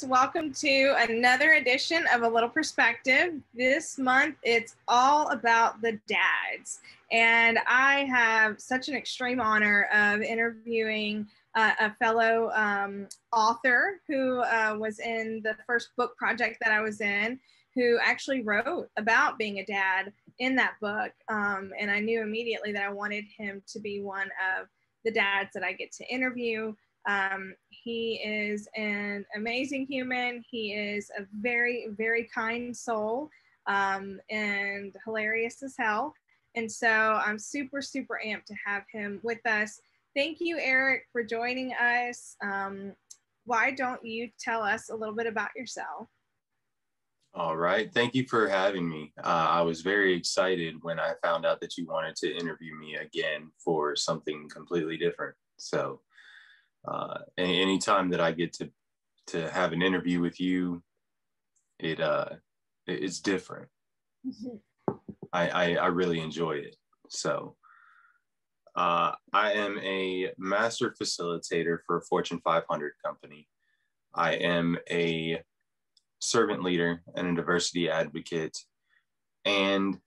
friends. Welcome to another edition of A Little Perspective. This month, it's all about the dads. And I have such an extreme honor of interviewing a fellow author who was in the first book project that I was in, who actually wrote about being a dad in that book. And I knew immediately that I wanted him to be one of the dads that I get to interview. He is an amazing human. He is a very, very kind soul, and hilarious as hell. And so I'm super, super amped to have him with us. Thank you, Eric, for joining us. Why don't you tell us a little bit about yourself? All right. Thank you for having me. I was very excited when I found out that you wanted to interview me again for something completely different. So anytime that I get to have an interview with you, it's different. I really enjoy it. So I am a master facilitator for a Fortune 500 company. I am a servant leader and a diversity advocate. And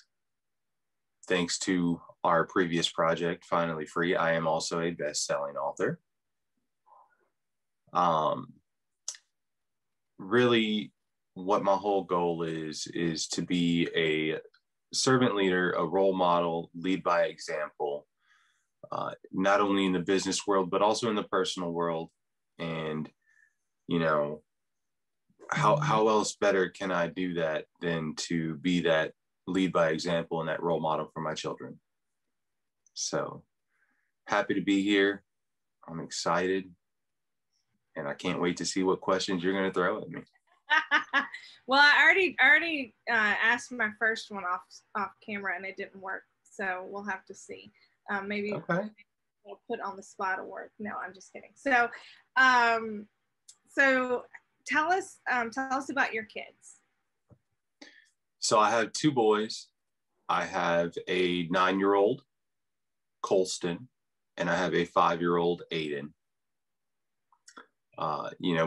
thanks to our previous project, Finally Free, I am also a best-selling author. Really, what my whole goal is to be a servant leader, a role model, lead by example, not only in the business world, but also in the personal world. And, you know, how else better can I do that than to be that lead by example and that role model for my children? So happy to be here. I'm excited. And I can't wait to see what questions you're going to throw at me. Well, I already asked my first one off camera and it didn't work. So we'll have to see. Maybe okay. We'll put on the spot of work. No, I'm just kidding. So, tell us about your kids. So I have two boys. I have a 9-year-old, Colston, and I have a 5-year-old, Aiden.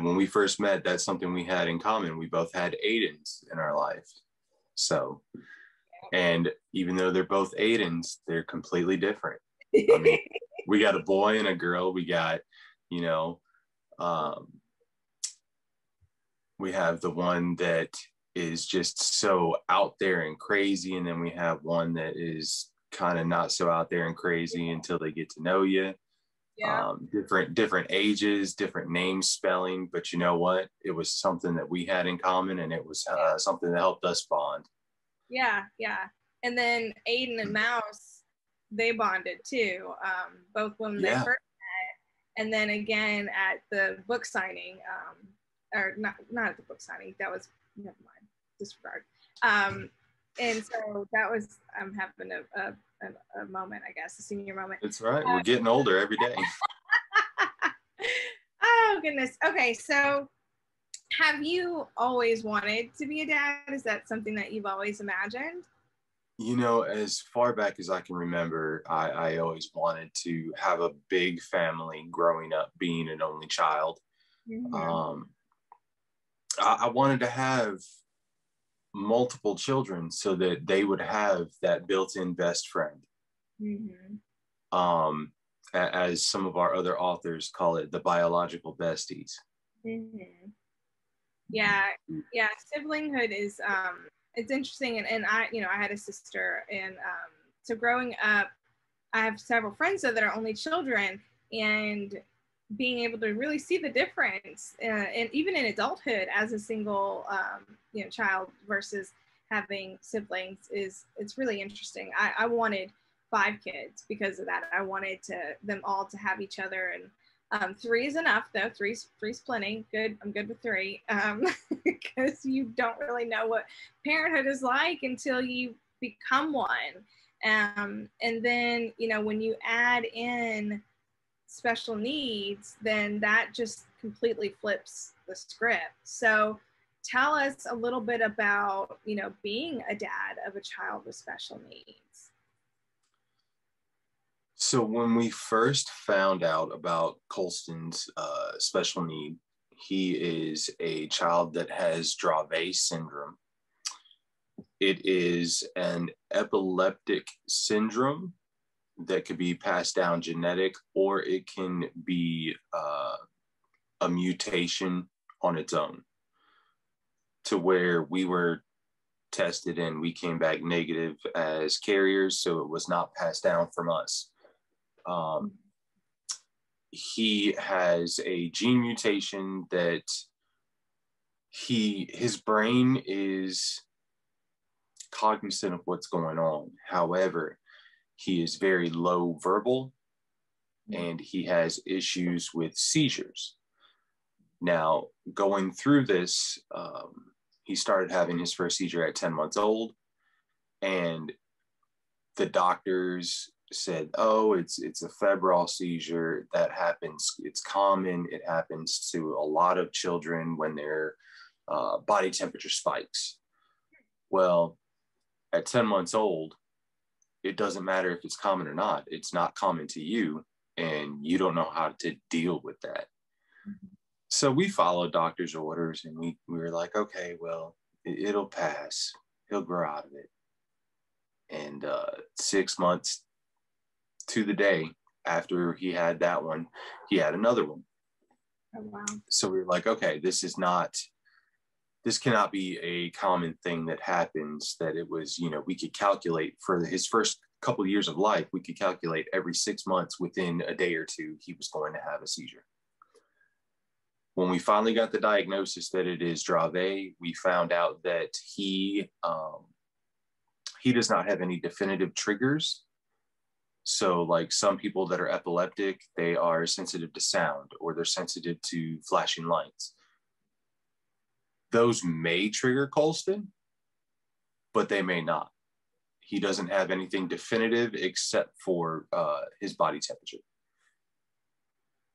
When we first met, that's something we had in common. We both had Aidens in our life. So, and even though they're both Aidens, they're completely different. I mean, we got a boy and a girl. We got, we have the one that is just so out there and crazy. And then we have one that is kind of not so out there and crazy until they get to know you. Yeah. Different ages, different name spelling, but you know what? It was something that we had in common, and it was something that helped us bond. Yeah. And then Aiden and Mouse, they bonded too. Both when they first met, and then again at the book signing, or not at the book signing. That was, never mind, disregard. And so that was, I'm having a moment, I guess, a senior moment. That's right. We're getting older every day. Oh, goodness. Okay. So have you always wanted to be a dad? Is that something that you've always imagined? As far back as I can remember, I always wanted to have a big family growing up, being an only child. Mm-hmm. I wanted to have multiple children so that they would have that built-in best friend. Mm-hmm. As some of our other authors call it, the biological besties. Mm-hmm. Yeah. Siblinghood is it's interesting, and I had a sister, and so growing up, I have several friends that are only children, and being able to really see the difference, and even in adulthood as a single child versus having siblings, it's really interesting. I wanted 5 kids because of that. I wanted them all to have each other, and 3 is enough though. Three's plenty. Good. I'm good with 3 because you don't really know what parenthood is like until you become one. And then when you add in special needs, then that just completely flips the script. So tell us a little bit about being a dad of a child with special needs. So when we first found out about Colston's special need, He is a child that has Dravet syndrome. It is an epileptic syndrome that could be passed down genetic, or it can be a mutation on its own, to where we were tested and we came back negative as carriers, so it was not passed down from us. He has a gene mutation that his brain is cognizant of what's going on. However, he is very low verbal and he has issues with seizures. Now, going through this, he started having his first seizure at 10 months old, and the doctors said, oh, it's a febrile seizure that happens. It's common. It happens to a lot of children when their body temperature spikes. Well, at 10 months old, it doesn't matter if it's common or not. It's not common to you, and you don't know how to deal with that. Mm-hmm. So we followed doctor's orders, and we were like, okay, well, it'll pass. He'll grow out of it. And 6 months to the day after he had that one, he had another one. Oh, wow. So we were like, okay, this cannot be a common thing that happens, that it was, we could calculate for his first couple of years of life, we could calculate every 6 months within a day or two, he was going to have a seizure. When we finally got the diagnosis that it is Dravet, we found out that he does not have any definitive triggers. So like some people that are epileptic, they are sensitive to sound, or they're sensitive to flashing lights. Those may trigger Colston, but they may not. He doesn't have anything definitive except for his body temperature.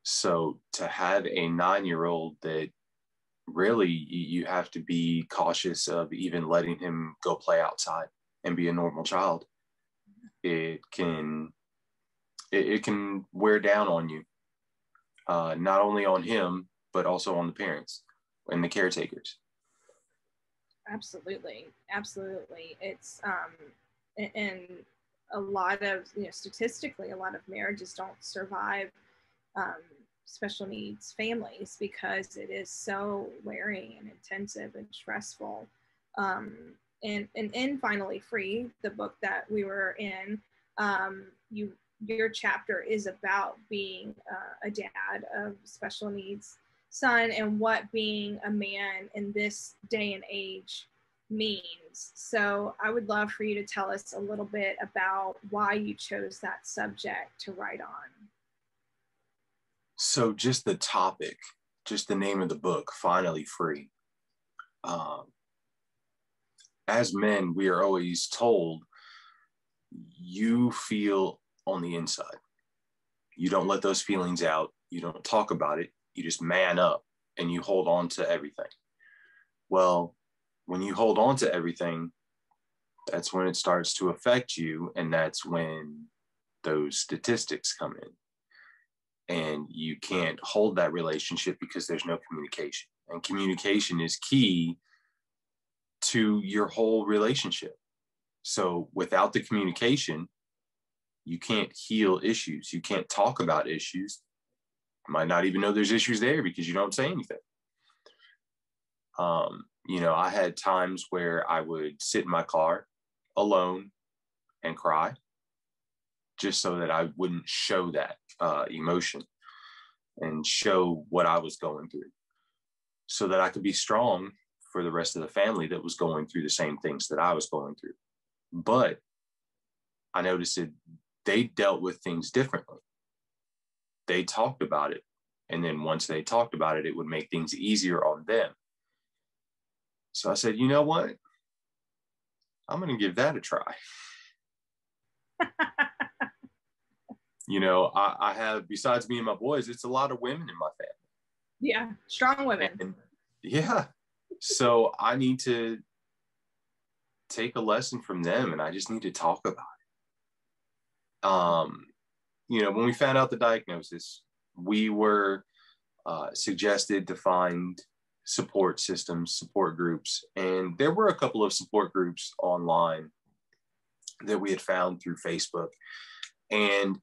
So to have a 9-year-old that really you have to be cautious of even letting him go play outside and be a normal child, it can wear down on you, not only on him, but also on the parents and the caretakers. Absolutely. It's and a lot of, statistically, a lot of marriages don't survive special needs families because it is so wearing and intensive and stressful. And in Finally Free, the book that we were in, your chapter is about being a dad of special needs son and what being a man in this day and age means. So I would love for you to tell us a little bit about why you chose that subject to write on. So just the topic, just the name of the book, Finally Free. As men, we are always told, you feel on the inside. You don't let those feelings out. You don't talk about it. You just man up and you hold on to everything. Well, when you hold on to everything, that's when it starts to affect you. And that's when those statistics come in. And you can't hold that relationship because there's no communication. And communication is key to your whole relationship. So without the communication, you can't heal issues. You can't talk about issues. You might not even know there's issues there because you don't say anything. I had times where I would sit in my car alone and cry just so that I wouldn't show that emotion and show what I was going through, so that I could be strong for the rest of the family that was going through the same things that I was going through. But I noticed that they dealt with things differently. They talked about it. And then once they talked about it, it would make things easier on them. So I said, you know what? I'm going to give that a try. I have, besides me and my boys, it's a lot of women in my family. Yeah, strong women. And, yeah. So I need to take a lesson from them, and I just need to talk about it. When we found out the diagnosis, we were suggested to find support systems, support groups. And there were a couple of support groups online that we had found through Facebook. And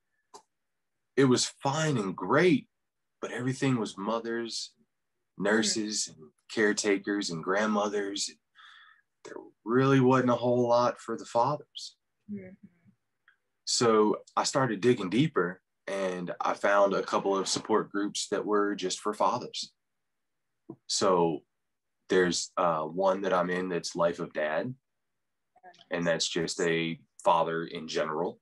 it was fine and great, but everything was mothers, nurses, and caretakers and grandmothers. There really wasn't a whole lot for the fathers. Mm-hmm. So I started digging deeper, and I found a couple of support groups that were just for fathers. So there's one that I'm in that's Life of Dad, and that's just a father in general.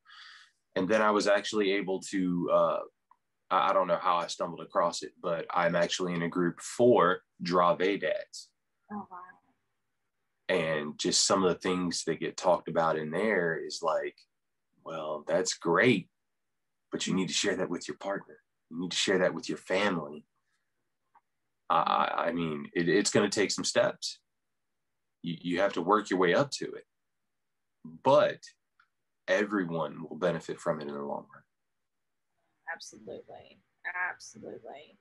And then I was actually able to, I don't know how I stumbled across it, but I'm actually in a group for Drave dads. Oh, wow. And just some of the things that get talked about in there is like, well, that's great, but you need to share that with your partner. You need to share that with your family. I mean, it's going to take some steps. You have to work your way up to it, but everyone will benefit from it in the long run. Absolutely. Absolutely.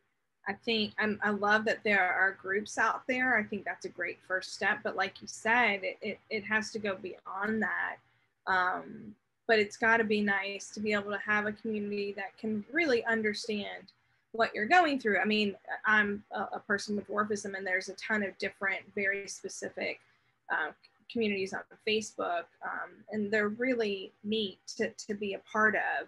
I think I love that there are groups out there. I think that's a great first step. But like you said, it has to go beyond that. But it's got to be nice to be able to have a community that can really understand what you're going through. I mean, I'm a person with dwarfism, and there's a ton of different, very specific communities on Facebook, and they're really neat to be a part of.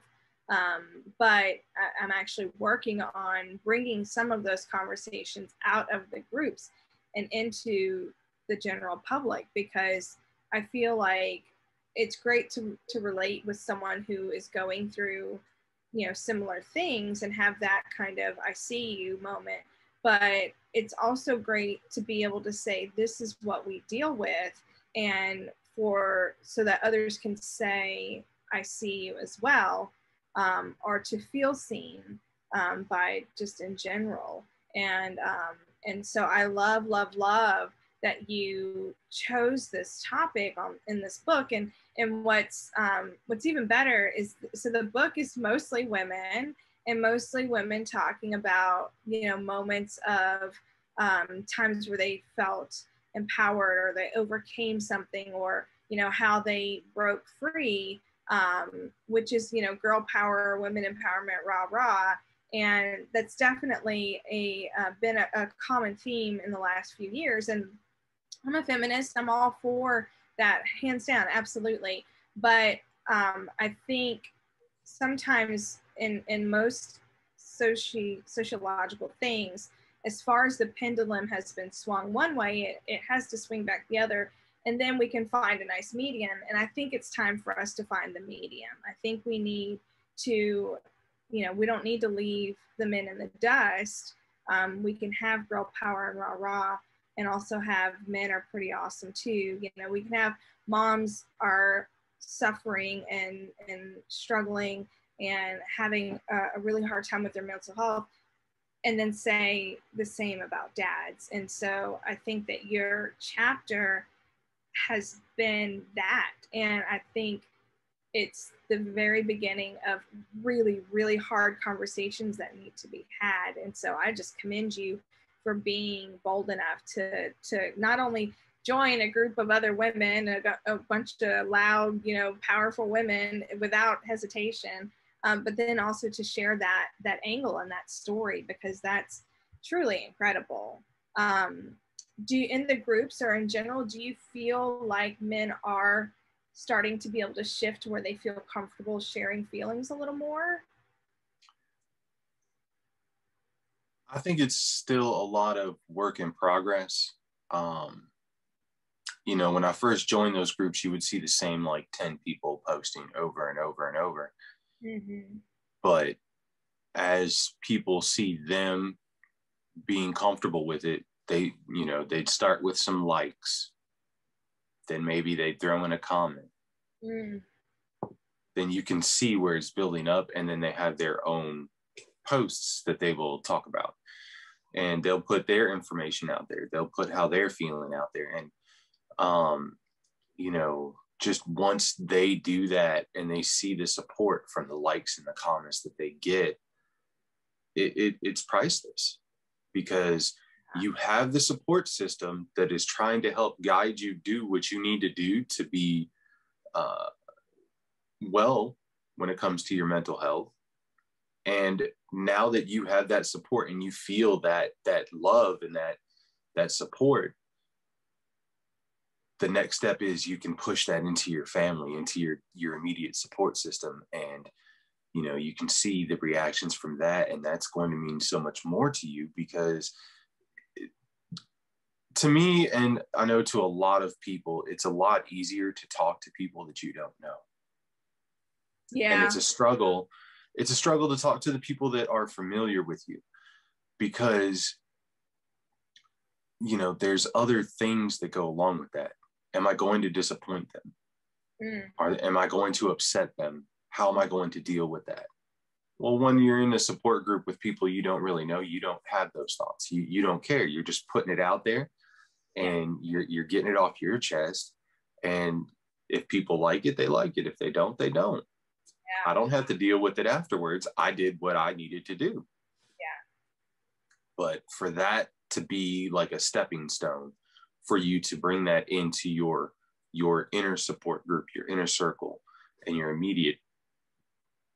But I'm actually working on bringing some of those conversations out of the groups and into the general public, because I feel like it's great to relate with someone who is going through, you know, similar things and have that kind of I see you moment. But it's also great to be able to say, this is what we deal with, and so that others can say, I see you as well, or to feel seen by just in general. And so I love that you chose this topic in this book. And what's even better is, so the book is mostly women, and mostly women talking about, you know, moments of times where they felt empowered, or they overcame something, or, you know, how they broke free, which is, you know, girl power, women empowerment, rah, rah. And that's definitely been a common theme in the last few years. And I'm a feminist. I'm all for that, hands down, absolutely. But I think sometimes in most sociological things, as far as the pendulum has been swung one way, it has to swing back the other. And then we can find a nice medium. And I think it's time for us to find the medium. I think we need to, you know, we don't need to leave the men in the dust. We can have girl power and rah rah, and also have men are pretty awesome too. You know, we can have moms are suffering and struggling and having a really hard time with their mental health, and then say the same about dads. And so I think that your chapter has been that. And I think it's the very beginning of really, really hard conversations that need to be had. And so I just commend you for being bold enough to not only join a group of other women, a bunch of loud, you know, powerful women without hesitation, but then also to share that angle and that story, because that's truly incredible. Do you, in the groups or in general, do you feel like men are starting to be able to shift where they feel comfortable sharing feelings a little more? I think it's still a lot of work in progress. You know, when I first joined those groups, you would see the same like 10 people posting over and over and over. Mm-hmm. But as people see them being comfortable with it, they, you know, they'd start with some likes. Then maybe they'd throw in a comment. Mm. Then you can see where it's building up, and then they have their own posts that they will talk about. And they'll put their information out there. They'll put how they're feeling out there. And, you know, just once they do that and they see the support from the likes and the comments that they get, it's priceless. because you have the support system that is trying to help guide you do what you need to do to be well when it comes to your mental health. And now that you have that support and you feel that love and that support, the next step is you can push that into your family, into your immediate support system. And, you know, you can see the reactions from that. And that's going to mean so much more to you, because to me, and I know to a lot of people, it's a lot easier to talk to people that you don't know. Yeah. And it's a struggle. It's a struggle to talk to the people that are familiar with you, because, you know, there's other things that go along with that. Am I going to disappoint them? Am I going to upset them? How am I going to deal with that? Well, when you're in a support group with people you don't really know, you don't have those thoughts. You don't care. You're just putting it out there, and you're getting it off your chest. And if people like it, they like it. If they don't, they don't. I don't have to deal with it afterwards. I did what I needed to do. Yeah. But for that to be like a stepping stone, for you to bring that into your inner support group, your inner circle, and your immediate,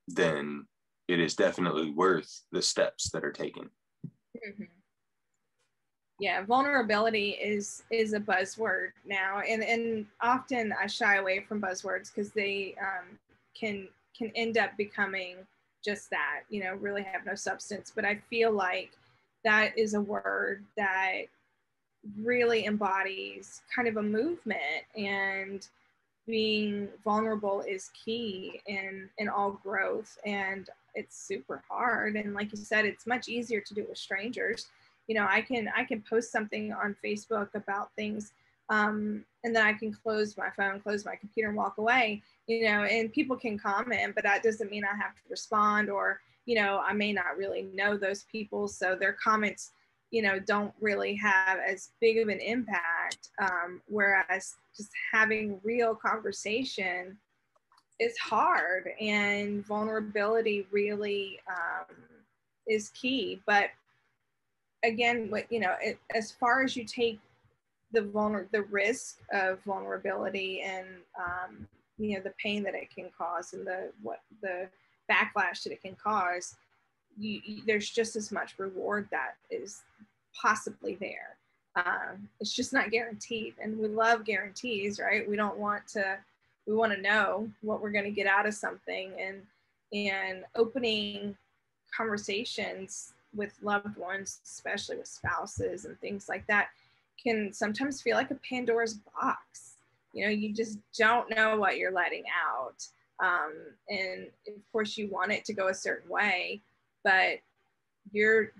then it is definitely worth the steps that are taken. Mm-hmm. Yeah, vulnerability is a buzzword now, and often I shy away from buzzwords because they can end up becoming just that, you know, really have no substance. But I feel like that is a word that really embodies kind of a movement, and being vulnerable is key in all growth. And it's super hard, and like you said, it's much easier to do it with strangers. You know, I can post something on Facebook about things, and then I can close my phone, close my computer, and walk away, you know, and people can comment, but that doesn't mean I have to respond, or, you know, I may not really know those people, so their comments, you know, don't really have as big of an impact, whereas just having real conversation is hard, and vulnerability really is key. But again, what, you know, as far as you take the risk of vulnerability, and you know, the pain that it can cause, and the backlash that it can cause, there's just as much reward that is possibly there. It's just not guaranteed, and we love guarantees, right? We want to know what we're going to get out of something, and opening conversations with loved ones, especially with spouses and things like that, can sometimes feel like a Pandora's box. You know, you just don't know what you're letting out. And of course you want it to go a certain way, but you're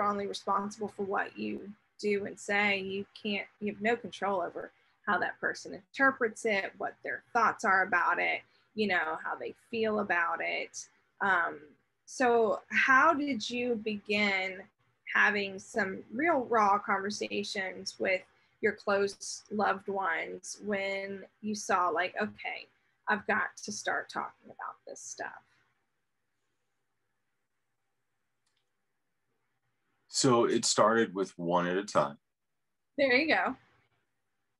only responsible for what you do and say. You have no control over how that person interprets it, what their thoughts are about it, you know, how they feel about it. So how did you begin having some real raw conversations with your close loved ones when you saw, like, okay, I've got to start talking about this stuff? So it started with one at a time. There you go.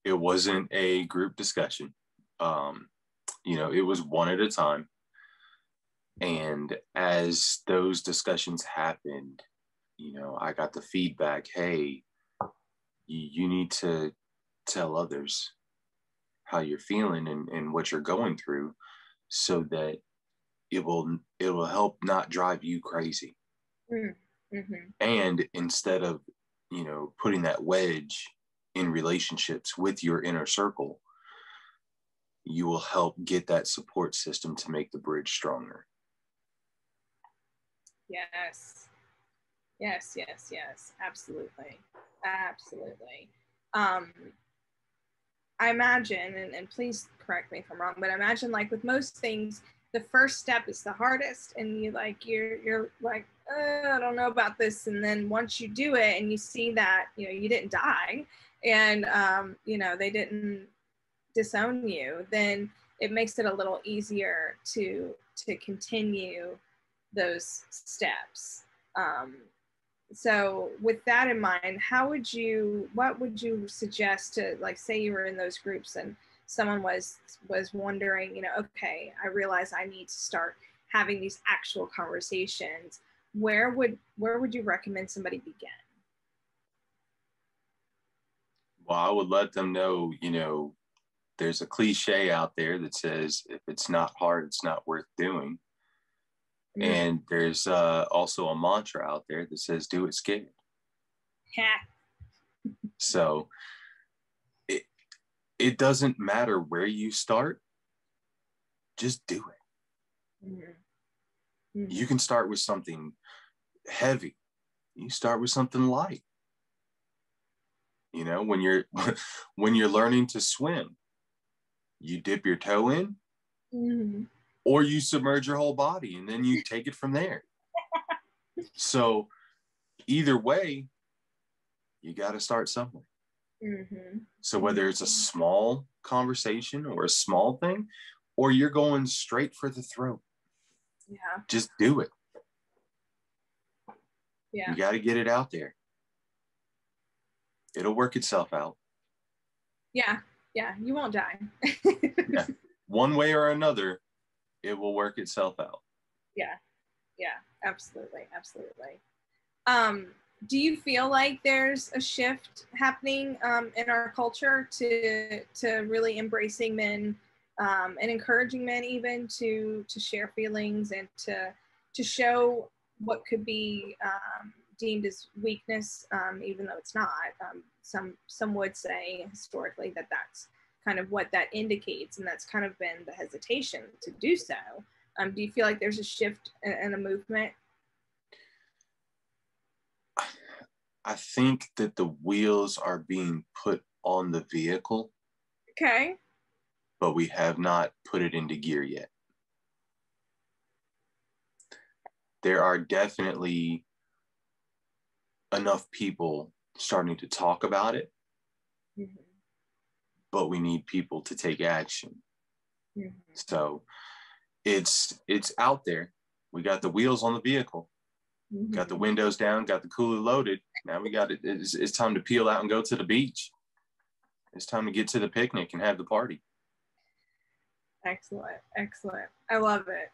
It wasn't a group discussion. You know, it was one at a time. And as those discussions happened, you know, I got the feedback, hey, you need to tell others how you're feeling and what you're going through, so that it will help not drive you crazy. Mm-hmm. And instead of, you know, putting that wedge in relationships with your inner circle, you will help get that support system to make the bridge stronger. Yes. Absolutely. I imagine, and please correct me if I'm wrong, but I imagine, like with most things, the first step is the hardest, and you're like, I don't know about this. And then once you do it and you see that, you know, you didn't die, and you know, they didn't disown you, then it makes it a little easier to continue those steps. So with that in mind, what would you suggest to, like, say you were in those groups and someone was wondering, okay, I realize I need to start having these actual conversations. Where would you recommend somebody begin? Well, I would let them know, there's a cliche out there that says, if it's not hard, it's not worth doing. And there's also a mantra out there that says, do it scared. Yeah. So it doesn't matter where you start, just do it. Mm-hmm. Mm-hmm. You can start with something heavy. You start with something light. When you're learning to swim, you dip your toe in, mm-hmm. or you submerge your whole body, and then you take it from there. So either way, you got to start somewhere. Mm-hmm. So whether it's a small conversation or a small thing, or you're going straight for the throat, just do it. You got to get it out there. It'll work itself out. Yeah, you won't die. One way or another, it will work itself out. Yeah, absolutely. Do you feel like there's a shift happening in our culture to really embracing men and encouraging men even to share feelings and to show what could be deemed as weakness, even though it's not? Some would say historically that that's kind of what that indicates, and that's kind of been the hesitation to do so. Do you feel like there's a shift and a movement? I think that the wheels are being put on the vehicle. Okay. But we have not put it into gear yet. There are definitely enough people starting to talk about it, mm-hmm. but we need people to take action. Mm-hmm. So it's out there. We got the wheels on the vehicle. Mm-hmm. Got the windows down, got the cooler loaded. Now we got it. It's time to peel out and go to the beach. It's time to get to the picnic and have the party. Excellent. I love it.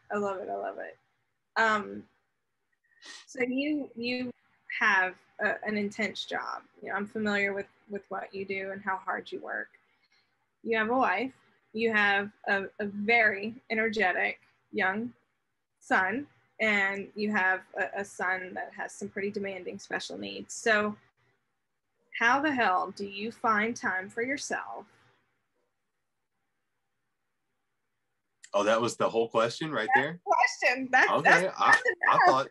So you have an intense job. I'm familiar with what you do and how hard you work. You have a wife. You have a very energetic young son. And you have a son that has some pretty demanding special needs. So how the hell do you find time for yourself? Oh, that was the whole question right there? Question. Okay. I thought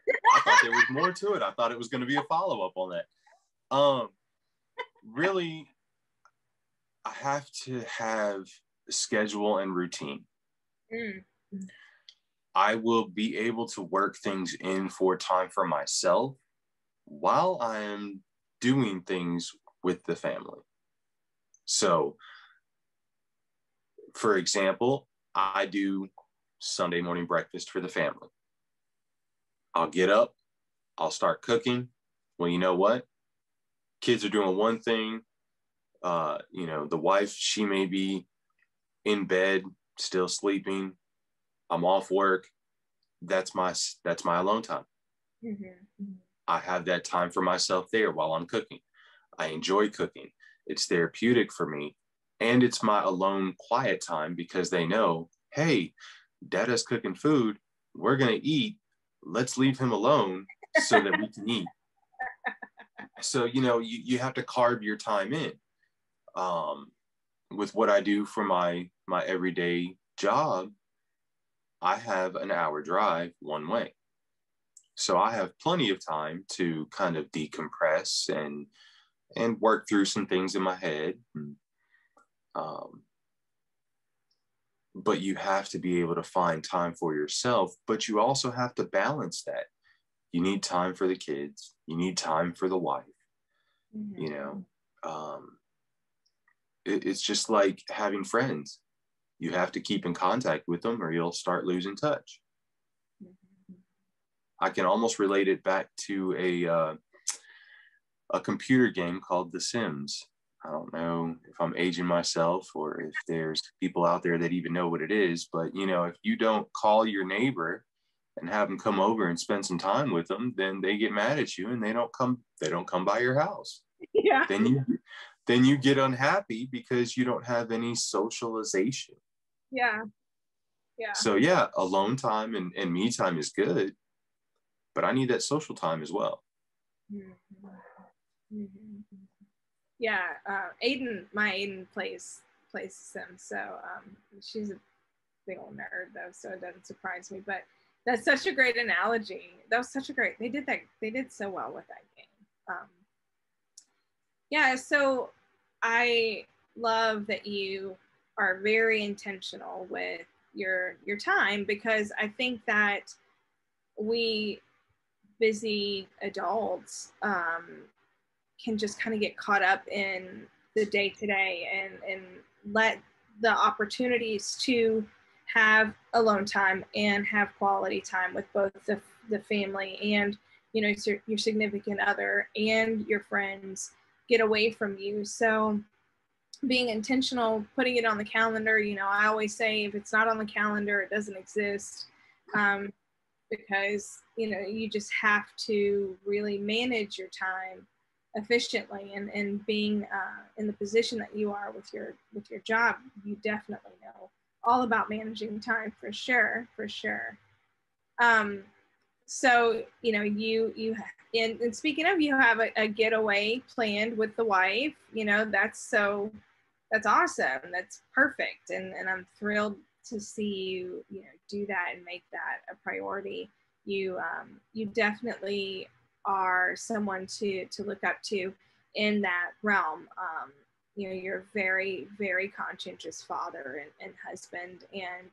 there was more to it. I thought it was going to be a follow-up on that. Really, I have to have a schedule and routine. Mm-hmm. I will be able to work things in for time for myself while I am doing things with the family. So, for example, I do Sunday morning breakfast for the family. I'll get up, I'll start cooking. Well, you know what? Kids are doing one thing. The wife, she may be in bed, still sleeping. I'm off work. That's my alone time. Mm-hmm. I have that time for myself there while I'm cooking. I enjoy cooking. It's therapeutic for me. And it's my alone quiet time because they know, hey, Dada's cooking food. We're going to eat. Let's leave him alone so that we can eat. So, you have to carve your time in. With what I do for my everyday job, I have an hour drive one way. So I have plenty of time to kind of decompress and work through some things in my head. But you have to be able to find time for yourself, but you also have to balance that. You need time for the kids. You need time for the wife. Mm-hmm. It's just like having friends. You have to keep in contact with them or you'll start losing touch. Mm-hmm. I can almost relate it back to a computer game called The Sims. I don't know if I'm aging myself or if there's people out there that even know what it is, but you know, if you don't call your neighbor and have them come over and spend some time with them, then they get mad at you and they don't come by your house. Yeah. Then you get unhappy because you don't have any socialization. Yeah. Yeah. So yeah, alone time and me time is good, but I need that social time as well. Mm-hmm. Mm-hmm. Yeah, my Aiden plays Sims, so she's a big old nerd though, so it doesn't surprise me. But that's such a great analogy. That was such a great. They did so well with that game. Yeah, so I love that you are very intentional with your time, because I think that we busy adults can just kind of get caught up in the day to day and let the opportunities to have alone time and have quality time with both the family and, you know, your significant other and your friends get away from you. So being intentional, putting it on the calendar, you know, I always say if it's not on the calendar, it doesn't exist. Because, you know, you just have to really manage your time efficiently, and being in the position that you are with your job, you definitely know all about managing time, for sure. So, you know, you and speaking of, you have a getaway planned with the wife, you know, that's awesome. That's perfect. And I'm thrilled to see you, you know, do that and make that a priority. You definitely are someone to look up to in that realm. You know, you're a very, very conscientious father and husband, and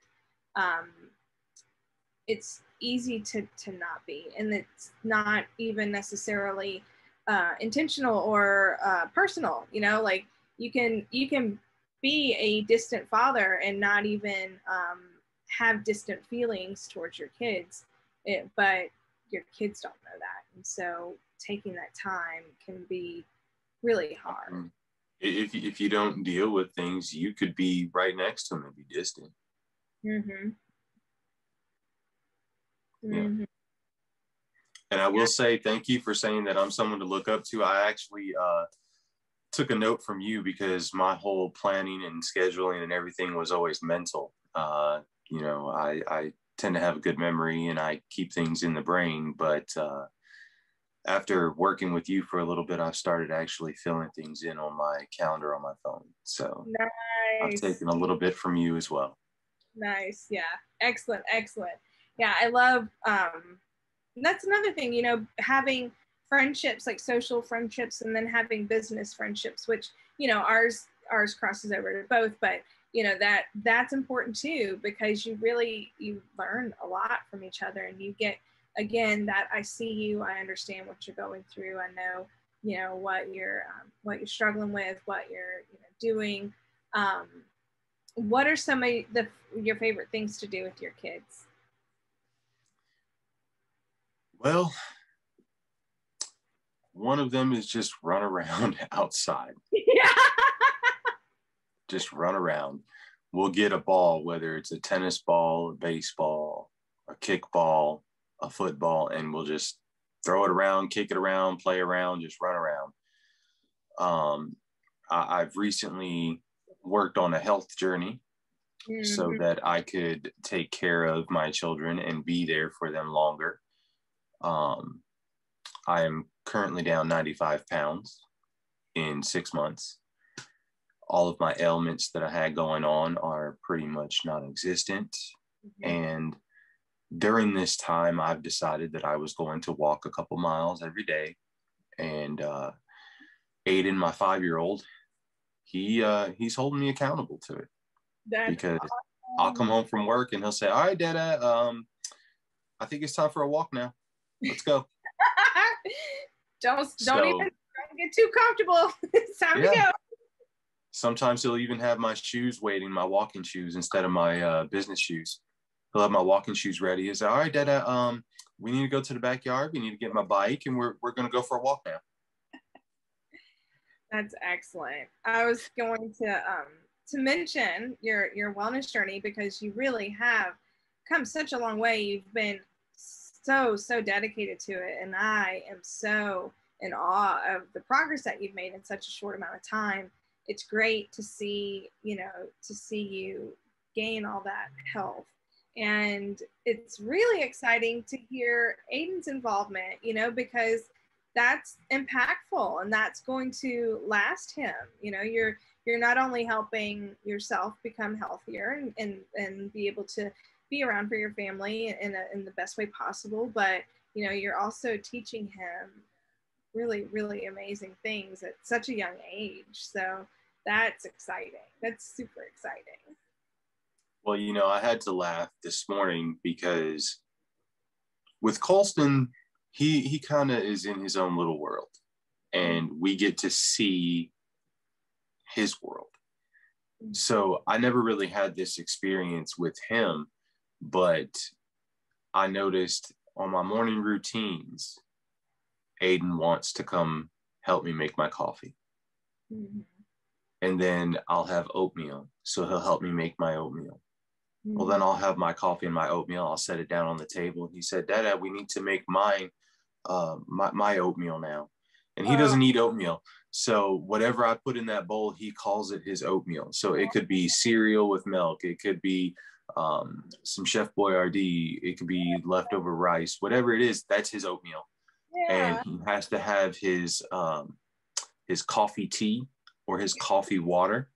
it's easy to not be, and it's not even necessarily intentional or personal. You know, like you can be a distant father and not even have distant feelings towards your kids, but your kids don't know that, and so taking that time can be really hard. If you don't deal with things, you could be right next to them and be distant. Mm-hmm. Yeah. Mm-hmm. And I will say thank you for saying that I'm someone to look up to. I actually took a note from you because my whole planning and scheduling and everything was always mental. You know, I tend to have a good memory and I keep things in the brain, but after working with you for a little bit, I've started actually filling things in on my calendar on my phone. So Nice. I've taken a little bit from you as well. Nice. Yeah. Excellent. Yeah, I love that's another thing, you know, having friendships, like social friendships, and then having business friendships, which, you know, ours crosses over to both, but you know, that's important too, because you learn a lot from each other, and you get, again, that I see you, I understand what you're going through, I know, you know, what you're struggling with, what you're, you know, doing. What are some of your favorite things to do with your kids? Well, one of them is just run around outside. Yeah. Just run around. We'll get a ball, whether it's a tennis ball, a baseball, a kickball, a football, and we'll just throw it around, kick it around, play around, just run around. I've recently worked on a health journey so that I could take care of my children and be there for them longer. I am currently down 95 pounds in 6 months. All of my ailments that I had going on are pretty much non-existent. And during this time, I've decided that I was going to walk a couple miles every day. And Aiden, my 5-year-old, he's holding me accountable to it. That's because awesome. I'll come home from work and he'll say, "All right, Dada, I think it's time for a walk now. Let's go." don't get too comfortable. It's time to go. Sometimes he'll even have my shoes waiting, my walking shoes, instead of my business shoes. He'll have my walking shoes ready. He'll say, "All right, Dada, we need to go to the backyard. We need to get my bike, and we're going to go for a walk now." That's excellent. I was going to mention your wellness journey because you really have come such a long way. You've been so dedicated to it, and I am so in awe of the progress that you've made in such a short amount of time. It's great to see, to see you gain all that health. And it's really exciting to hear Aiden's involvement, because that's impactful and that's going to last him. You're not only helping yourself become healthier and be able to be around for your family in the best way possible, but you're also teaching him really, really amazing things at such a young age. So that's exciting. That's super exciting. Well, I had to laugh this morning because with Colston, he kind of is in his own little world, and we get to see his world. So I never really had this experience with him, but I noticed on my morning routines, Aiden wants to come help me make my coffee. Mm-hmm. And then I'll have oatmeal, so he'll help me make my oatmeal. Mm-hmm. Well, then I'll have my coffee and my oatmeal. I'll set it down on the table. And he said, Dada, we need to make my oatmeal now. And he doesn't eat oatmeal. So whatever I put in that bowl, he calls it his oatmeal. So it could be cereal with milk. It could be some Chef Boyardee. It could be leftover rice. Whatever it is, that's his oatmeal. Yeah. And he has to have his coffee tea or his coffee water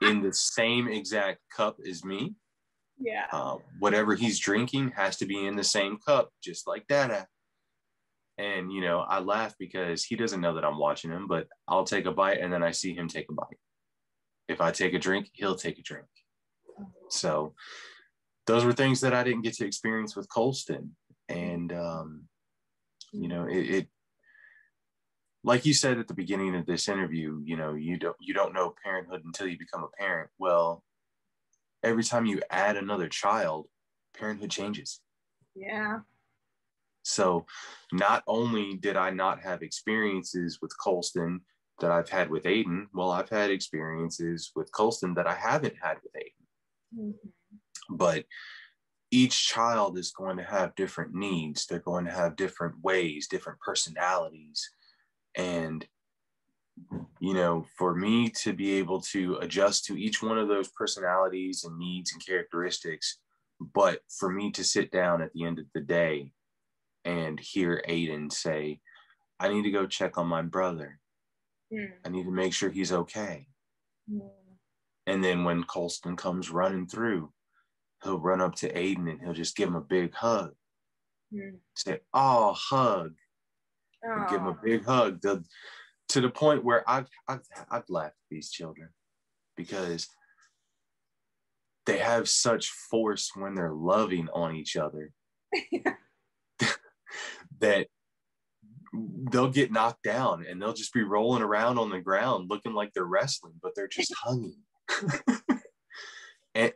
in the same exact cup as me. Yeah. Whatever he's drinking has to be in the same cup, just like Dada. And, I laugh because he doesn't know that I'm watching him, but I'll take a bite and then I see him take a bite. If I take a drink, he'll take a drink. So those were things that I didn't get to experience with Colston. And, it like you said at the beginning of this interview, you don't know parenthood until you become a parent. Well, every time you add another child, parenthood changes. Yeah. So not only did I not have experiences with Colston that I've had with Aiden, well, I've had experiences with Colston that I haven't had with Aiden. Mm-hmm. But each child is going to have different needs. They're going to have different ways, different personalities. And, for me to be able to adjust to each one of those personalities and needs and characteristics, but for me to sit down at the end of the day and hear Aiden say, I need to go check on my brother. I need to make sure he's okay. And then when Colston comes running through, he'll run up to Aiden and he'll just give him a big hug. Say, oh, hug. And give him a big hug. To the point where I've laughed at these children because they have such force when they're loving on each other that they'll get knocked down and they'll just be rolling around on the ground looking like they're wrestling, but they're just hugging.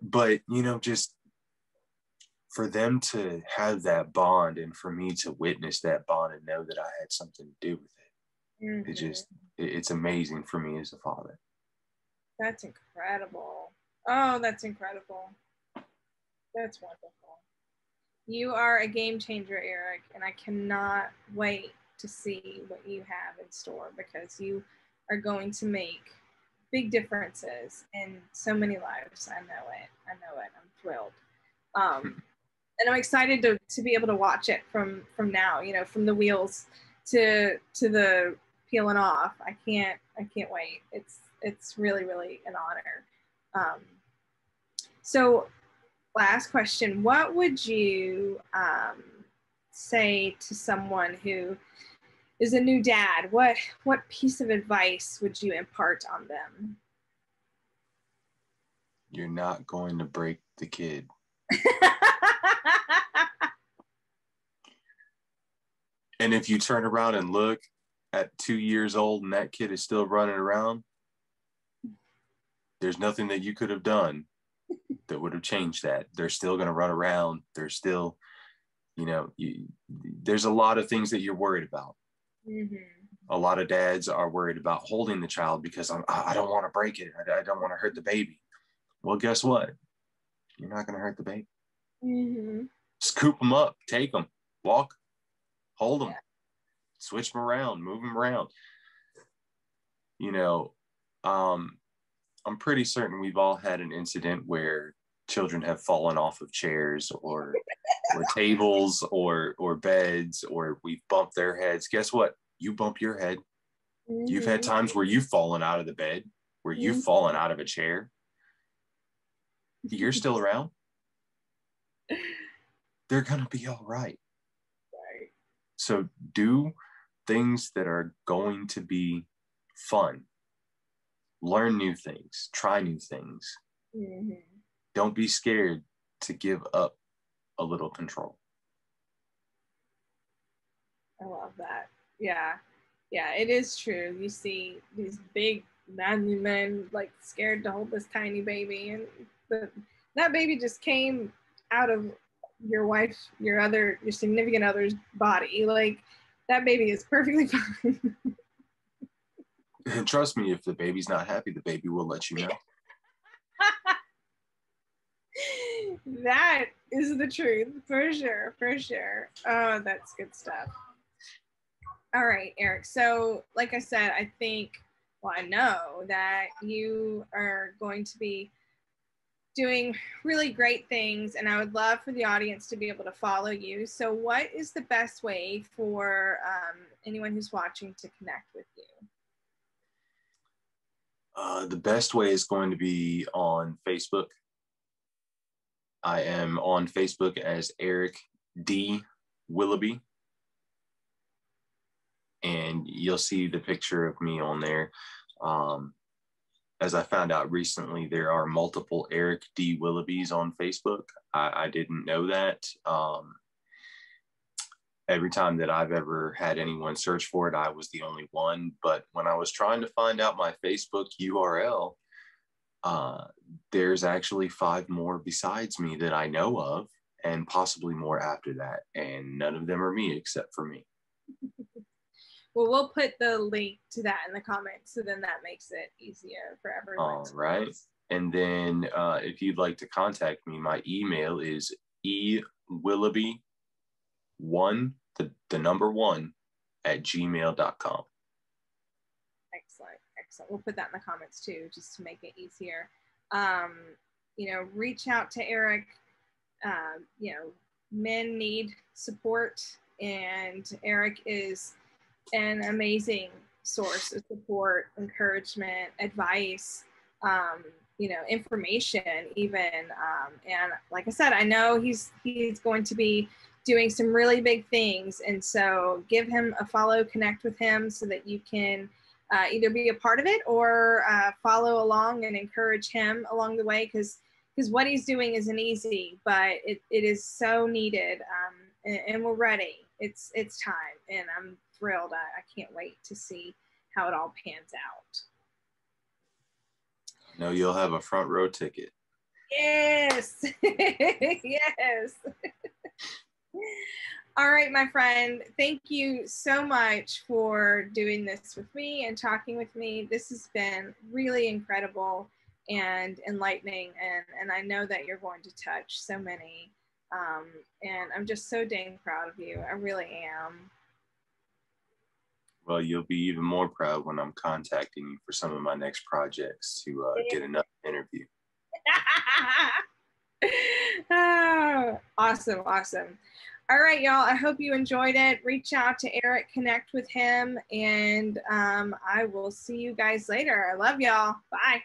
But just for them to have that bond and for me to witness that bond and know that I had something to do with it, it's amazing for me as a father. That's incredible. Oh, that's incredible. That's wonderful. You are a game changer, Eric, and I cannot wait to see what you have in store because you are going to make big differences in so many lives. I know it. I'm thrilled. And I'm excited to be able to watch it from now, from the wheels to the peeling off. I can't wait. It's really, really an honor. So last question, what would you say to someone who is a new dad? What piece of advice would you impart on them? You're not going to break the kid. And if you turn around and look at 2 years old and that kid is still running around, there's nothing that you could have done that would have changed that. They're still going to run around. They're still, there's a lot of things that you're worried about. Mm-hmm. A lot of dads are worried about holding the child because I don't want to break it. I don't want to hurt the baby. Well, guess what? You're not going to hurt the baby. Mm-hmm. Scoop them up, take them, walk, hold them, switch them around, move them around. You know, I'm pretty certain we've all had an incident where children have fallen off of chairs or tables or beds, or we've bumped their heads. Guess what? You bump your head. Mm-hmm. You've had times where you've fallen out of the bed, where you've fallen out of a chair. You're still around. They're going to be all right. Right. So do things that are going to be fun. Learn new things, try new things. Mm-hmm. Don't be scared to give up a little control. I love that. Yeah. Yeah, it is true. You see these big manly men like scared to hold this tiny baby, and that baby just came out of your wife's, your significant other's body. Like, that baby is perfectly fine. And trust me, if the baby's not happy, the baby will let you know. That is the truth, for sure, for sure. Oh, that's good stuff. All right, Eric. So, like I said, I think, well, I know that you are going to be doing really great things, and I would love for the audience to be able to follow you. So what is the best way for anyone who's watching to connect with you? The best way is going to be on Facebook. I am on Facebook as Eric D. Willoughby. And you'll see the picture of me on there. As I found out recently, there are multiple Eric D. Willoughbys on Facebook. I didn't know that. Every time that I've ever had anyone search for it, I was the only one. But when I was trying to find out my Facebook URL, there's actually 5 more besides me that I know of, and possibly more after that. And none of them are me except for me. Well, we'll put the link to that in the comments, so then that makes it easier for everyone. All right. And then if you'd like to contact me, my email is ewilloughby1, the number 1, @gmail.com. Excellent. Excellent. We'll put that in the comments too, just to make it easier. You know, reach out to Eric. You know, men need support, and Eric is an amazing source of support, encouragement, advice, you know, information even. And like I said, I know he's going to be doing some really big things. And so give him a follow, connect with him so that you can either be a part of it or follow along and encourage him along the way, because what he's doing isn't easy, but it is so needed, and we're ready. It's time, and I'm thrilled. I can't wait to see how it all pans out. No, you'll have a front row ticket. Yes. Yes. All right, my friend. Thank you so much for doing this with me and talking with me. This has been really incredible and enlightening, and I know that you're going to touch so many. And I'm just so dang proud of you. I really am. Well, you'll be even more proud when I'm contacting you for some of my next projects to get another interview. Oh, awesome, awesome. All right, y'all. I hope you enjoyed it. Reach out to Eric, connect with him, and I will see you guys later. I love y'all. Bye.